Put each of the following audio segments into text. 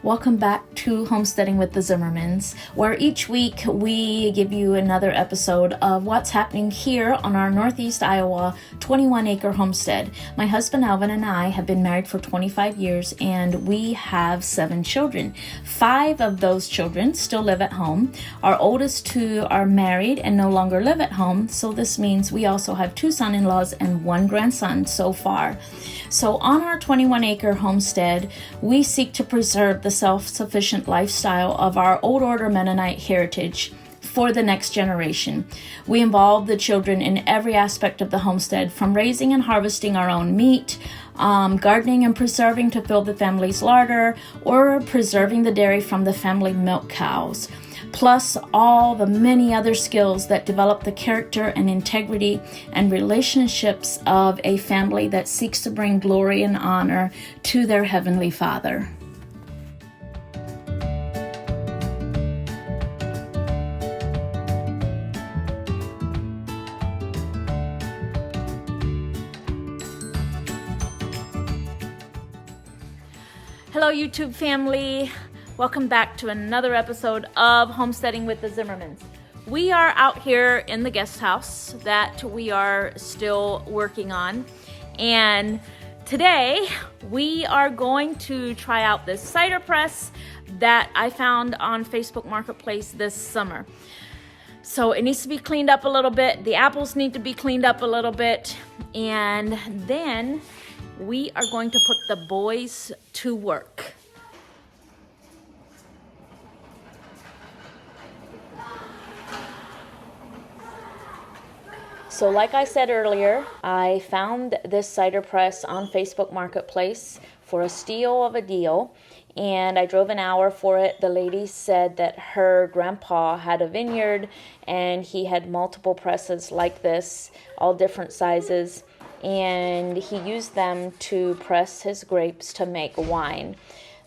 Welcome back to Homesteading with the Zimmermans, where each week we give you another episode of what's happening here on our Northeast Iowa 21-acre homestead. My husband Alvin and I have been married for 25 years and we have 7 children. 5 of those children still live at home. Our oldest 2 are married and no longer live at home, so this means we also have 2 son-in-laws and 1 grandson so far. So on our 21-acre homestead, we seek to preserve the self-sufficient lifestyle of our old order Mennonite heritage for the next generation. We involve the children in every aspect of the homestead, from raising and harvesting our own meat, gardening and preserving to fill the family's larder, or preserving the dairy from the family milk cows, plus all the many other skills that develop the character and integrity and relationships of a family that seeks to bring glory and honor to their Heavenly Father. Hello, YouTube family. Welcome back to another episode of Homesteading with the Zimmermans. We are out here in the guest house that we are still working on. And today we are going to try out this cider press that I found on Facebook Marketplace this summer. So it needs to be cleaned up a little bit. The apples need to be cleaned up a little bit. And then we are going to put the boys to work. So like I said earlier, I found this cider press on Facebook Marketplace for a steal of a deal, and I drove an hour for it. The lady said that her grandpa had a vineyard and he had multiple presses like this, all different sizes, and he used them to press his grapes to make wine.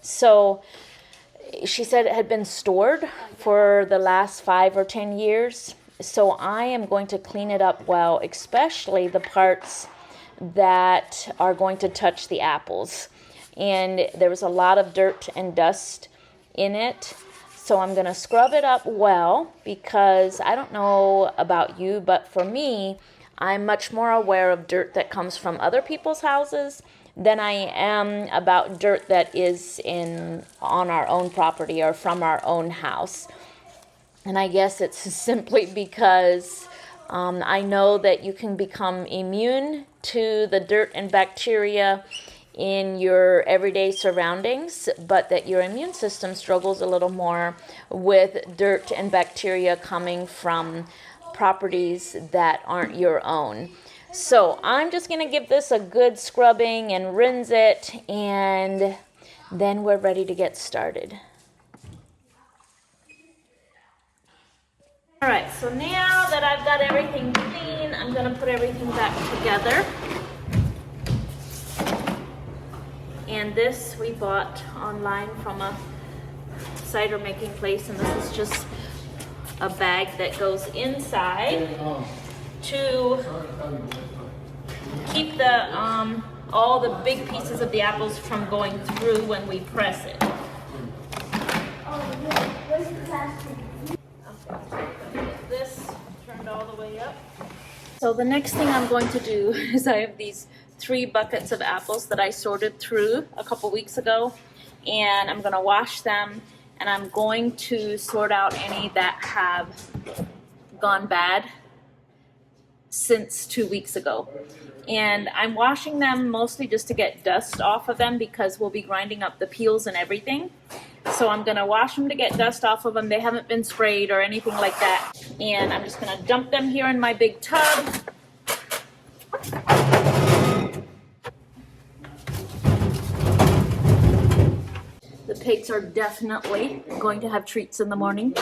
So she said it had been stored for the last 5 or 10 years. So I am going to clean it up well, especially the parts that are going to touch the apples. And there was a lot of dirt and dust in it. So I'm going to scrub it up well, because I don't know about you, but for me, I'm much more aware of dirt that comes from other people's houses than I am about dirt that is on our own property or from our own house. And I guess it's simply because I know that you can become immune to the dirt and bacteria in your everyday surroundings, but that your immune system struggles a little more with dirt and bacteria coming from properties that aren't your own. So I'm just going to give this a good scrubbing and rinse it, and then we're ready to get started. All right, so now that I've got everything clean, I'm going to put everything back together. And this we bought online from a cider making place, and this is just a bag that goes inside to keep the all the big pieces of the apples from going through when we press it. This turned all the way up. So the next thing I'm going to do is I have these 3 buckets of apples that I sorted through a couple weeks ago, and I'm going to wash them, and I'm going to sort out any that have gone bad since 2 weeks ago. And I'm washing them mostly just to get dust off of them, because we'll be grinding up the peels and everything. So I'm going to wash them to get dust off of them. They haven't been sprayed or anything like that. And I'm just going to dump them here in my big tub. The pigs are definitely going to have treats in the morning.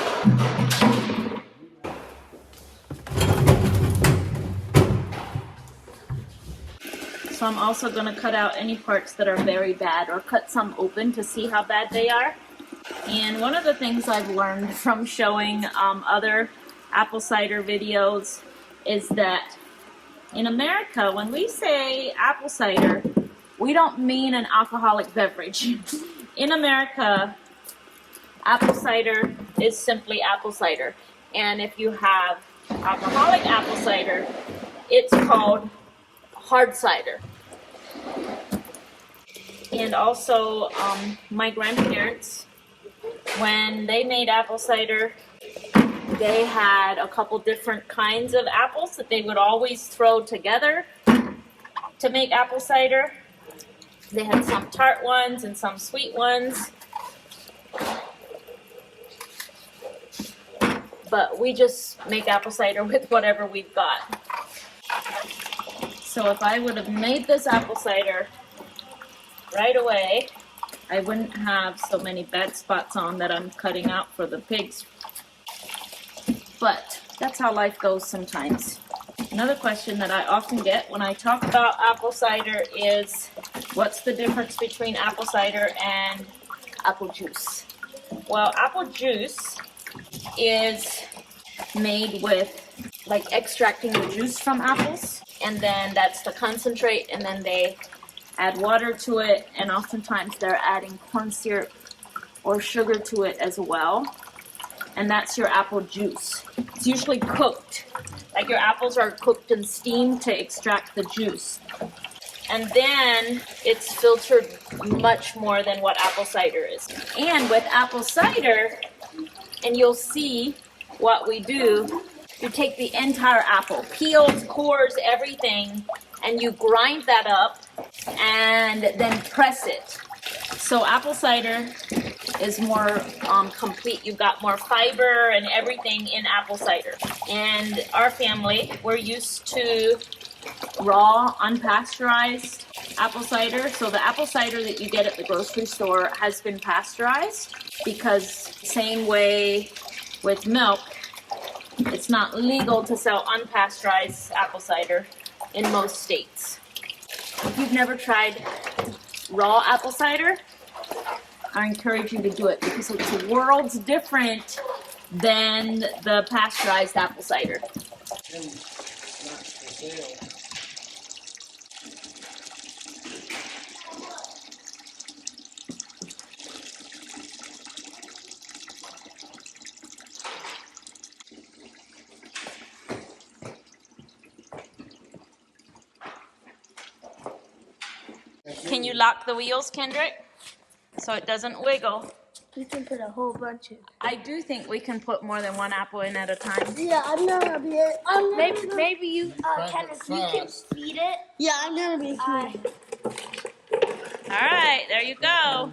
So I'm also going to cut out any parts that are very bad, or cut some open to see how bad they are. And one of the things I've learned from showing other apple cider videos is that in America, when we say apple cider, we don't mean an alcoholic beverage. In America, apple cider is simply apple cider. And if you have alcoholic apple cider, it's called hard cider. And also, my grandparents, when they made apple cider, they had a couple different kinds of apples that they would always throw together to make apple cider. They had some tart ones and some sweet ones. But we just make apple cider with whatever we've got. So if I would have made this apple cider right away, I wouldn't have so many bad spots on that I'm cutting out for the pigs. But that's how life goes sometimes. Another question that I often get when I talk about apple cider is, what's the difference between apple cider and apple juice? Well, apple juice is made with like extracting the juice from apples, and then that's the concentrate, and then they add water to it, and oftentimes they're adding corn syrup or sugar to it as well, and that's your apple juice. It's usually cooked, like your apples are cooked and steamed to extract the juice, and then it's filtered much more than what apple cider is. And with apple cider, and you'll see what we do, you take the entire apple, peels, cores, everything, and you grind that up and then press it. So apple cider is more complete. You've got more fiber and everything in apple cider. And our family, we're used to raw, unpasteurized apple cider. So the apple cider that you get at the grocery store has been pasteurized, because same way with milk, it's not legal to sell unpasteurized apple cider in most states. If you've never tried raw apple cider, I encourage you to do it, because it's worlds different than the pasteurized apple cider. Can you lock the wheels, Kendrick, so it doesn't wiggle? You can put a whole bunch in. I do think we can put more than one apple in at a time. Yeah, I'm not gonna be it. Maybe you, Kenneth, you can feed it. Yeah, I'm gonna be feeding. All right, there you go.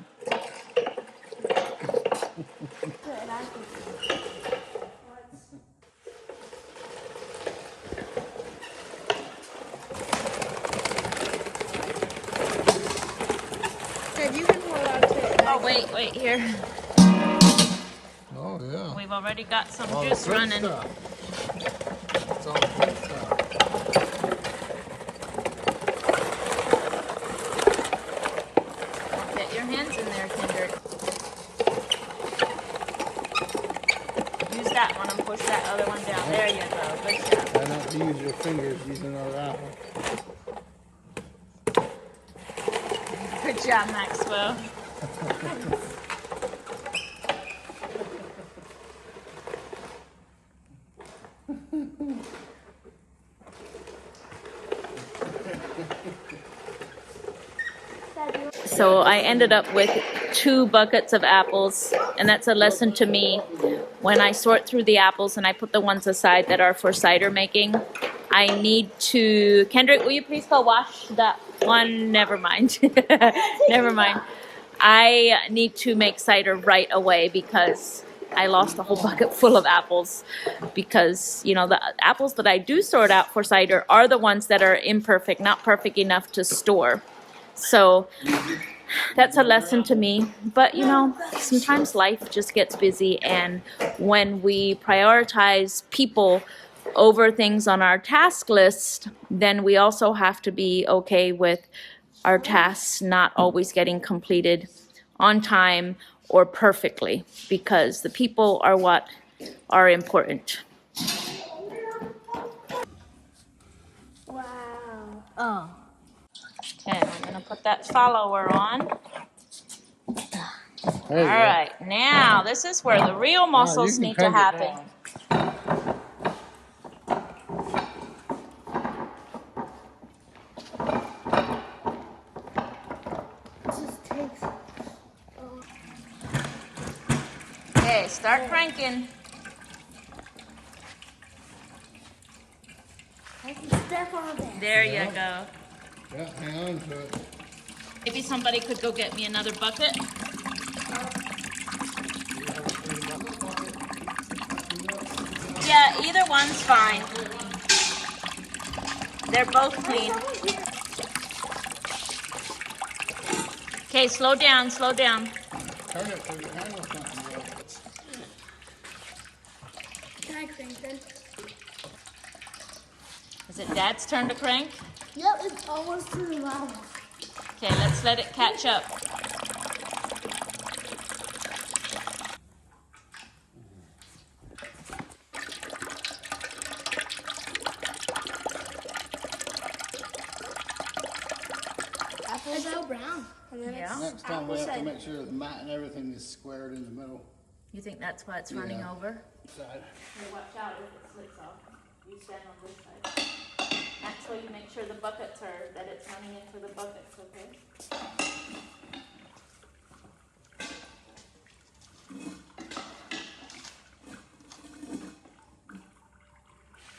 You can hold on to it. Oh, wait, here. Oh, yeah. We've already got some All juice the good running. stuff. It's all good stuff. Get your hands in there, Kendrick. Use that one and push that other one down. There you go. Good job. Try not to use your fingers using another apple. Good job, Maxwell. So I ended up with 2 buckets of apples, and that's a lesson to me. When I sort through the apples and I put the ones aside that are for cider making, I need to... Kendrick, will you please go wash that one? Never mind. Never mind. I need to make cider right away, because I lost a whole bucket full of apples, because, you know, the apples that I do sort out for cider are the ones that are imperfect, not perfect enough to store. So that's a lesson to me. But, you know, sometimes life just gets busy, and when we prioritize people over things on our task list, then we also have to be okay with our tasks not always getting completed on time or perfectly, because the people are what are important. Wow. Oh. Okay, I'm gonna put that follower on. There you All go. right, now this is where the real Now you muscles can need to crank it happen. down. Okay, start cranking. I can step on it. There Yeah. you go. Yeah, hang on to it. Maybe somebody could go get me another bucket. Yeah, either one's fine. They're both clean. Okay, slow down, slow down. Turn it so the handle's not good. Can I crank then? Is it Dad's turn to crank? Yep, it's almost to the bottom. Okay, let's let it catch up. Apples out brown. And then Yeah. Next time we have to side. make sure the mat and everything is squared in the middle You think that's why it's running Yeah. over? side. Watch out if it slips off. You stand on this side. That's so you make sure the buckets are, that it's running into the buckets, okay?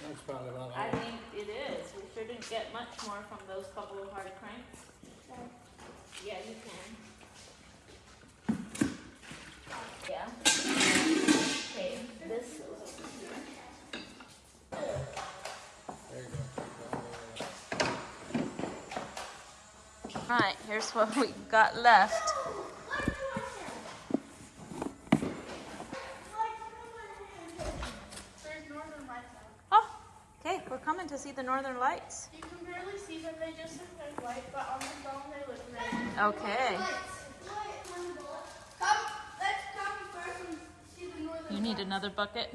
That's probably about I all. think it is. We sure didn't get much more from those couple of hard cranks. Yeah, you can. Yeah. Okay, this goes over here. There you go. Alright, here's what we got left. There's northern lights out. Oh, okay, we're coming to see the northern lights. You can barely see them, they just look like white, but on the phone they look red. Okay. Come, let's come first and see the northern You need another bucket?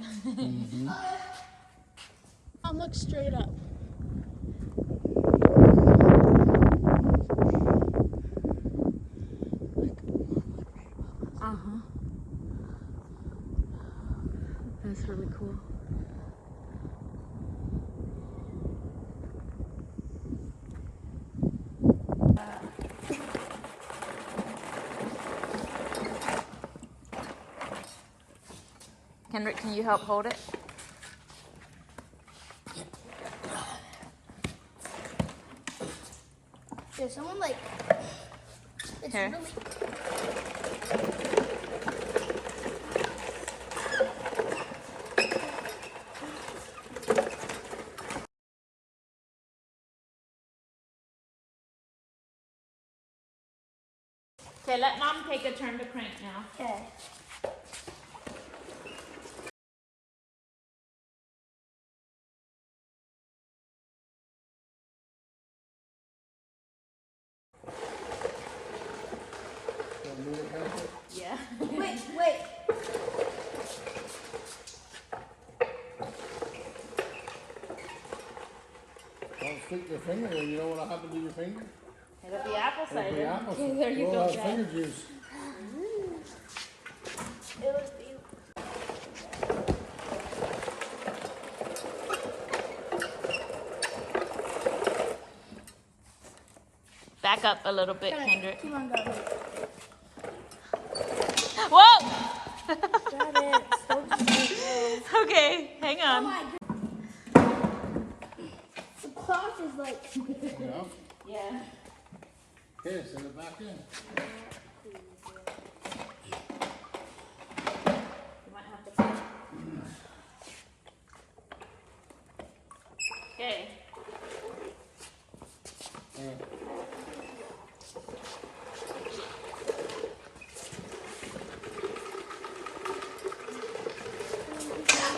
Look straight up. Uh-huh. That's really cool. Kendrick, can you help hold it? There's someone like, it's Here. really, Okay, let Mom take a turn to crank now. okay. Wanna move it down? Yeah. Wait. Don't stick your finger in. You know what'll happen to your finger? It'll be apple It'll be cider. apple. There you You'll go, have Dad. finger juice. It was the, Back up a little bit, Kendrick. come on, go. Whoa! Got it. So Okay, hang Oh on. my god. The cloth is like, You know? Yeah. Here, send it back in. You might have to. Okay.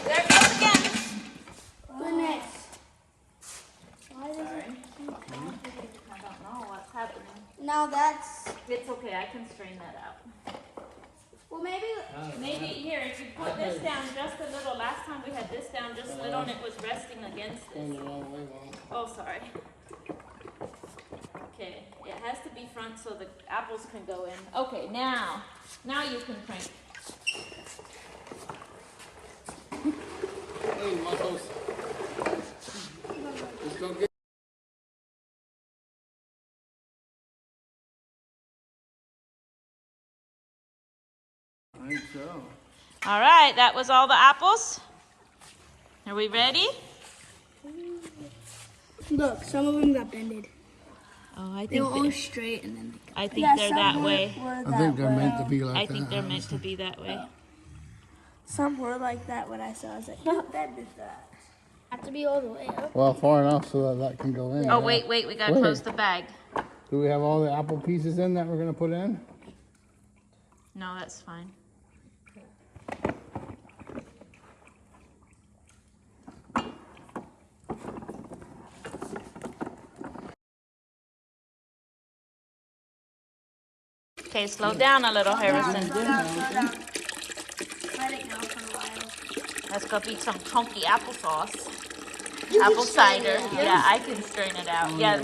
There it goes again. goodness. Why does it? I don't know what's happening. Now that's, It's okay, I can straighten that out. well maybe, Maybe here, if you put this down just a little, last time we had this down just a little and it was resting against Going this. the wrong way, Mom. Oh, sorry. Okay, it has to be front so the apples can go in. Okay, now you can crank. Hey, Muscles. Let's go get. I think so. All right, that was all the apples. Are we ready? Look, some of them got bended. Oh, I They were all think straight and then I think they're that way. I think they're meant to be like that. I think they're meant to be that way. some were like that when I saw. I was like, not bend is that. Have to be all the way up. Well, far enough so that can go in. Oh, wait, we gotta close the bag. Do we have all the apple pieces in that we're gonna put in? No, that's fine. Okay, slow down a little, Harrison. Slow down. Let it go for a while. Let's go eat some chunky applesauce. Apple cider. Yeah, I can strain it out. Yeah,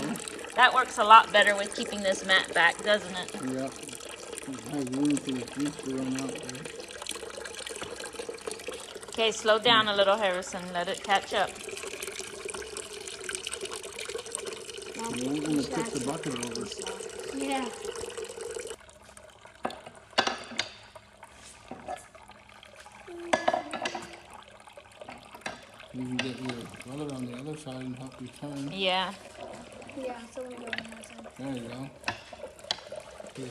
that works a lot better with keeping this mat back, doesn't it? Yeah. It has room for the juice to run out there. Okay, slow down a little, Harrison. Let it catch up. We're gonna tip the bucket over. Yeah. You can get your brother on the other side and help you turn. Yeah. Yeah, so we go on that side. There you go. Here you go.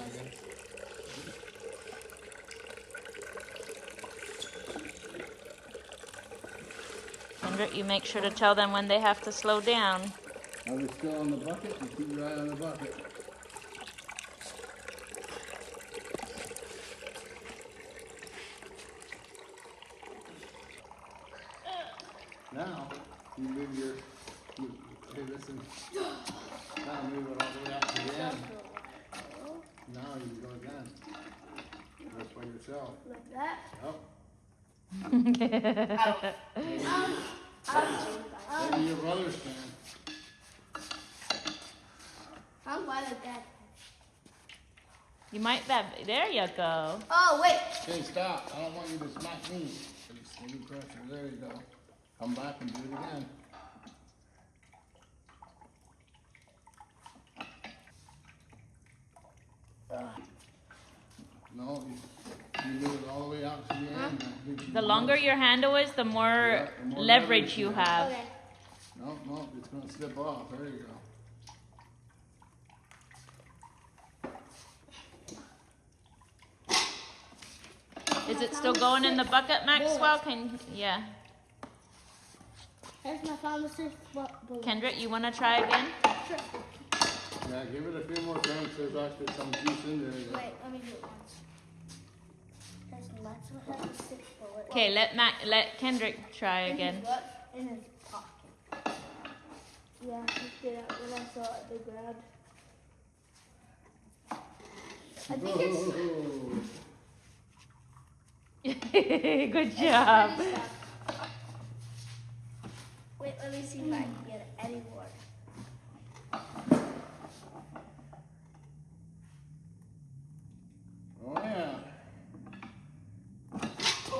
Kendrick, you make sure to tell them when they have to slow down. Are we still on the bucket? You keep your eye on the bucket. Now, you move your, hey listen, now move it all the way out to the end. Now you go again. That's by yourself. Like that. Oh. Maybe your brothers can. I'm fine with that. You might have, there you go. Oh, wait. Okay, stop. I don't want you to smack me. Steady pressure. There you go. Come back and do it again. No, you move it all the way out to the end. The longer your handle is, the more leverage you have. Okay. No, it's going to slip off. There you go. Is it still going in the bucket, Maxwell? Yeah. Here's my pharmacist. Kendrick, you want to try again? Sure. Yeah, give it a few more times. There's actually some juice in there. Wait, let me do it once. There's lots of have to stick for it. Okay, let Kendrick try again. In his pocket. Yeah, he did that when I saw it, they grabbed. I think Good job. Wait, let me see if I can get it anymore. Oh, yeah.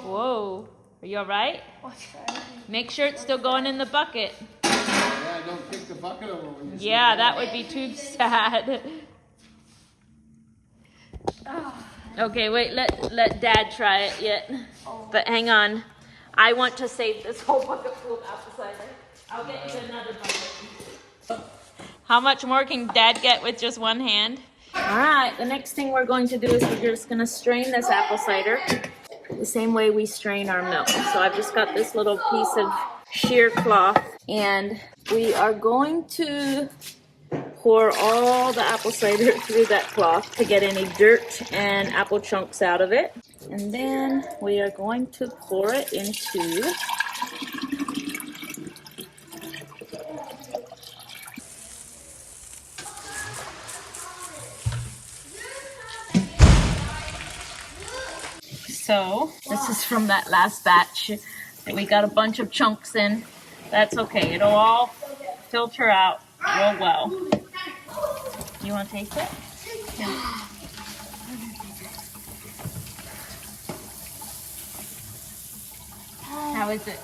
Whoa. Are you all right? Make sure it's still going in the bucket. Yeah, don't kick the bucket over when you Yeah, that would be too sad. Okay, wait, let Dad try it yet. But hang on. I want to save this whole bucket full of apple cider. I'll get you another bucket. How much more can Dad get with just one hand? All right, the next thing we're going to do is we're just going to strain this apple cider the same way we strain our milk. So I've just got this little piece of sheer cloth, and we are going to pour all the apple cider through that cloth to get any dirt and apple chunks out of it. And then we are going to pour it into So this is from that last batch. We got a bunch of chunks in. That's okay. It'll all filter out real well. You want to taste it? Yeah. How is it?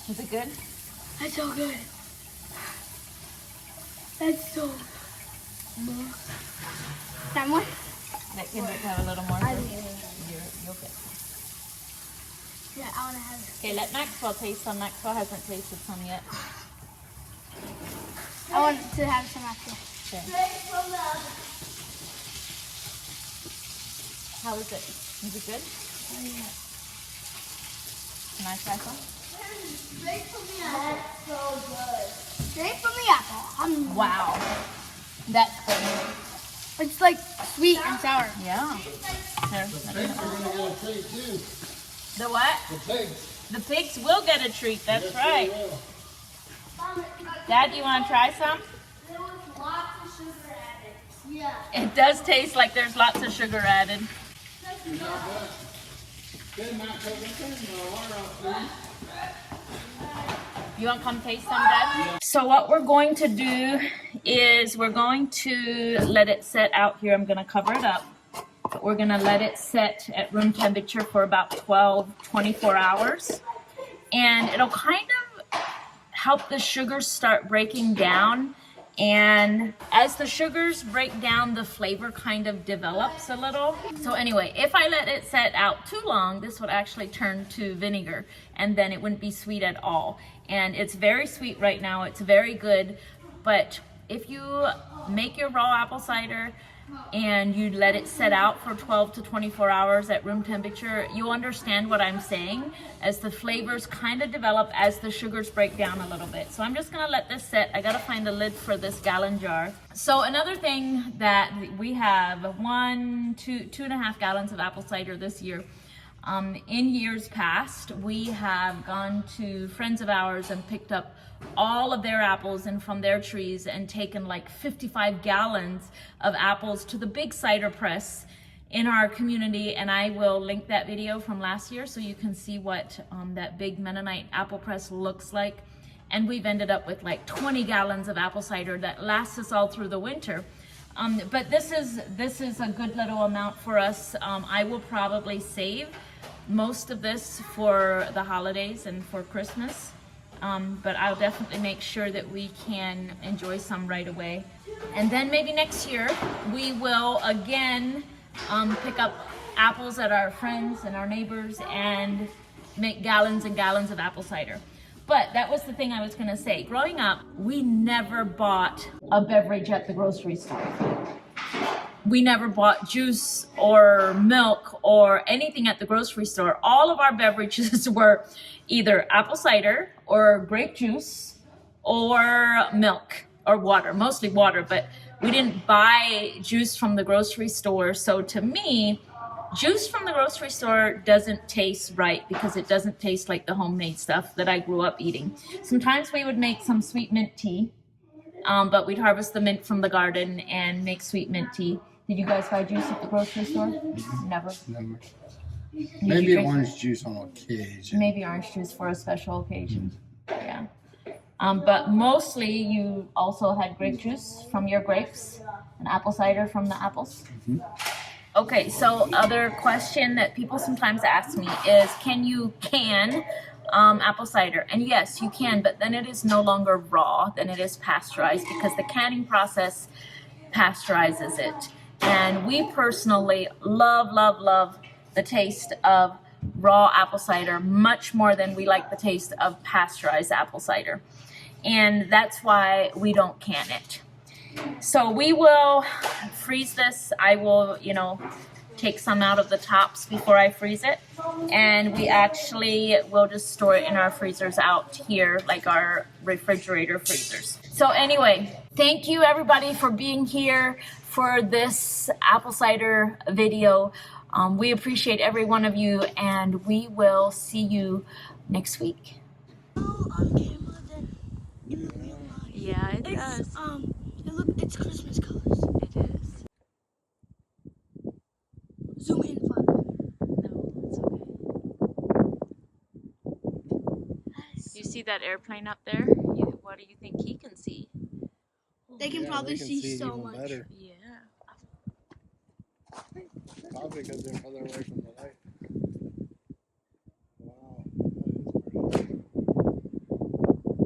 Is it good? That's so good. That's so good. That one? That can have a little more. You'll get some. Yeah, I want to have it. Okay, let Maxwell taste some. Maxwell hasn't tasted some yet. I want to have some after. Okay. How is it? Is it good? Oh, yeah. Can I try some? Straight from the apple. That's so good. Straight from the apple. Wow. That's good. It's like sweet and sour. Yeah. Here, The pigs are gonna get a treat too. the what? The pigs. The pigs will get a treat. That's Yes, right. they will. Dad, you want to try some? There was lots of sugar added. Yeah. It does taste like there's lots of sugar added. You got that? Good, Matt, turn the water off, please. You want to come taste some, Dad? So what we're going to do is we're going to let it set out here. I'm going to cover it up. But we're going to let it set at room temperature for about 24 hours. And it'll kind of help the sugars start breaking down. And as the sugars break down, the flavor kind of develops a little. So anyway, if I let it set out too long, this would actually turn to vinegar, and then it wouldn't be sweet at all. And it's very sweet right now. It's very good. But if you make your raw apple cider and you let it set out for 12 to 24 hours at room temperature, you understand what I'm saying, as the flavors kind of develop as the sugars break down a little bit. So I'm just gonna let this set. I gotta find a lid for this gallon jar. So another thing that we have, 2.5 gallons of apple cider this year. In years past, we have gone to friends of ours and picked up all of their apples and from their trees and taken like 55 gallons of apples to the big cider press in our community. And I will link that video from last year so you can see what that big Mennonite apple press looks like. And we've ended up with like 20 gallons of apple cider that lasts us all through the winter. But this is a good little amount for us. I will probably save most of this for the holidays and for Christmas. But I'll definitely make sure that we can enjoy some right away. And then maybe next year we will again pick up apples at our friends and our neighbors and make gallons and gallons of apple cider. But that was the thing I was gonna say. Growing up, we never bought a beverage at the grocery store. We never bought juice or milk or anything at the grocery store. All of our beverages were either apple cider or grape juice or milk or water, mostly water, but we didn't buy juice from the grocery store. So to me, juice from the grocery store doesn't taste right because it doesn't taste like the homemade stuff that I grew up eating. Sometimes we would make some sweet mint tea, but we'd harvest the mint from the garden and make sweet mint tea. Did you guys buy juice at the grocery store? Never. Never. Maybe orange juice on occasion. Maybe orange juice for a special occasion. Yeah. But mostly you also had grape juice from your grapes and apple cider from the apples. Mm-hmm. Okay, so other question that people sometimes ask me is, can you can apple cider? And yes, you can, but then it is no longer raw, then it is pasteurized because the canning process pasteurizes it. And we personally love the taste of raw apple cider much more than we like the taste of pasteurized apple cider. And that's why we don't can it. So we will freeze this. I will, take some out of the tops before I freeze it. And we actually will just store it in our freezers out here, like our refrigerator freezers. So anyway, thank you everybody for being here for this apple cider video. We appreciate every one of you, and we will see you next week. On camera than in the real life. Yeah, it does. It's Christmas colors. It is. Zoom in, Father. No, it's okay. You see that airplane up there? What do you think he can see? They can probably see so much. Yeah. Probably because they're further away from the light.